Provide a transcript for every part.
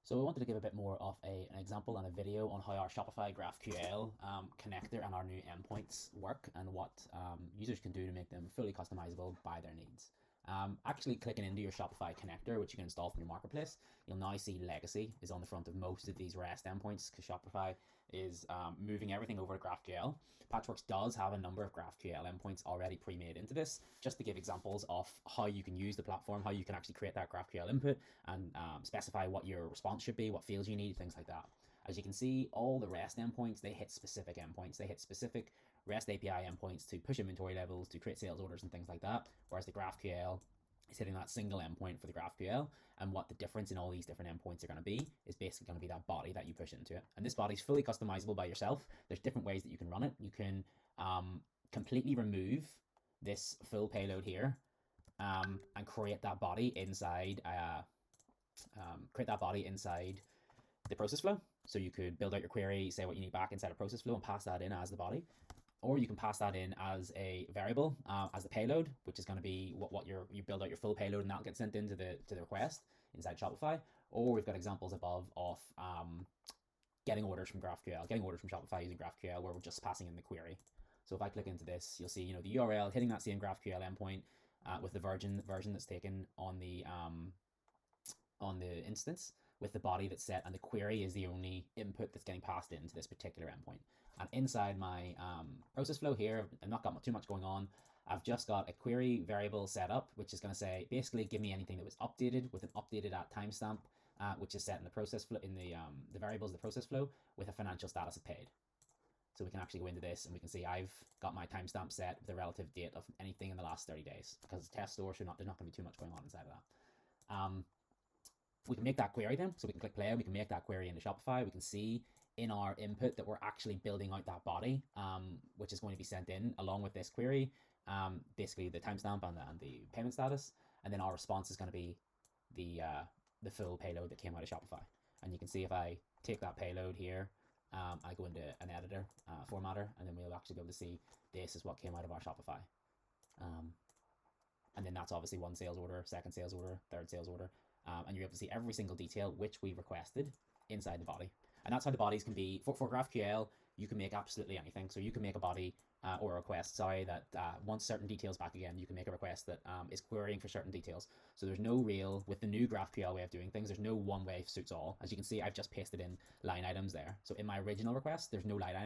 So I wanted to give a bit more of an example and a video on how our Shopify GraphQL connector and our new endpoints work and what users can do to make them fully customizable by their needs. Actually clicking into your Shopify connector, which you can install from your marketplace, you'll now see legacy is on the front of most of these REST endpoints because Shopify is moving everything over to GraphQL. Patchworks does have a number of GraphQL endpoints already pre-made into this, just to give examples of how you can use the platform, how you can actually create that GraphQL input and specify what your response should be, what fields you need, things like that. As you can see, all the REST endpoints, they hit specific endpoints. They hit specific REST API endpoints to push inventory levels, to create sales orders and things like that. Whereas the GraphQL is hitting that single endpoint for the GraphQL. And what the difference in all these different endpoints are going to be is basically going to be that body that you push into it. And this body is fully customizable by yourself. There's different ways that you can run it. You can completely remove this full payload here and create that body inside the process flow. So you could build out your query, say what you need back inside a process flow and pass that in as the body. Or you can pass that in as a variable, as the payload, which is going to be what you build out your full payload and that'll get sent into the request inside Shopify. Or we've got examples above of getting orders from GraphQL, getting orders from Shopify using GraphQL where we're just passing in the query. So if I click into this, you'll see, the URL hitting that same GraphQL endpoint with the version that's taken on the instance, with the body that's set, and the query is the only input that's getting passed into this particular endpoint. And inside my process flow here, I've not got too much going on. I've just got a query variable set up, which is going to say, basically give me anything that was updated with an updated at timestamp, which is set in the process flow, in the variables, the process flow, with a financial status of paid. So we can actually go into this and we can see I've got my timestamp set with a relative date of anything in the last 30 days because it's a test store, so there's not going to be too much going on inside of that. We can make that query then, so we can click play and we can make that query into Shopify. We can see in our input that we're actually building out that body, which is going to be sent in along with this query, basically the timestamp and the payment status, and then our response is going to be the full payload that came out of Shopify. And you can see if I take that payload here, I go into an editor formatter, and then we'll actually be able to see this is what came out of our Shopify. And then that's obviously one sales order, second sales order, third sales order. And you're able to see every single detail which we requested inside the body. And that's how the bodies can be, for GraphQL, you can make absolutely anything. So you can make a body or a request, that wants certain details back again. You can make a request that is querying for certain details. So there's no real, with the new GraphQL way of doing things, there's no one way suits all. As you can see, I've just pasted in line items there. So in my original request, there's no line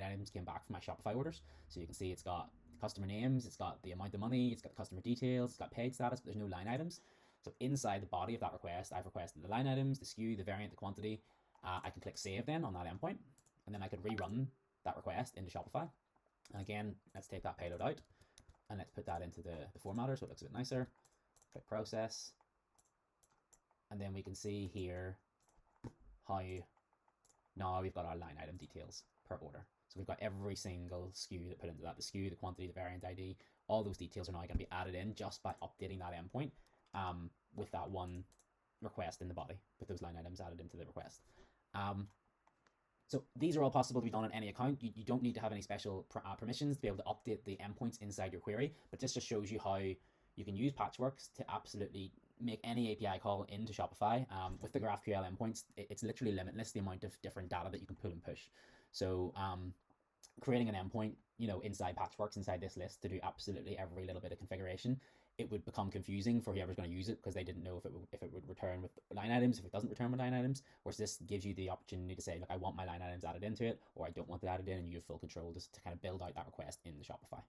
items came back from my Shopify orders. So you can see it's got customer names, it's got the amount of money, it's got customer details, it's got paid status, but there's no line items. So inside the body of that request, I've requested the line items, the SKU, the variant, the quantity. I can click save then on that endpoint, and then I could rerun that request into Shopify. And again, let's take that payload out, and let's put that into the formatter so it looks a bit nicer. Click process, and then we can see here how now we've got our line item details per order. So we've got every single SKU that put into that, the SKU, the quantity, the variant ID, all those details are now going to be added in just by updating that endpoint. With that one request in the body, with those line items added into the request. So these are all possible to be done on any account. You don't need to have any special permissions to be able to update the endpoints inside your query, but this just shows you how you can use Patchworks to absolutely make any API call into Shopify. With the GraphQL endpoints, it's literally limitless, the amount of different data that you can pull and push. So creating an endpoint, inside Patchworks, inside this list, to do absolutely every little bit of configuration, it would become confusing for whoever's going to use it because they didn't know if it would return with line items, if it doesn't return with line items. Whereas this gives you the opportunity to say, look, I want my line items added into it, or I don't want it added in, and you have full control just to kind of build out that request in the Shopify.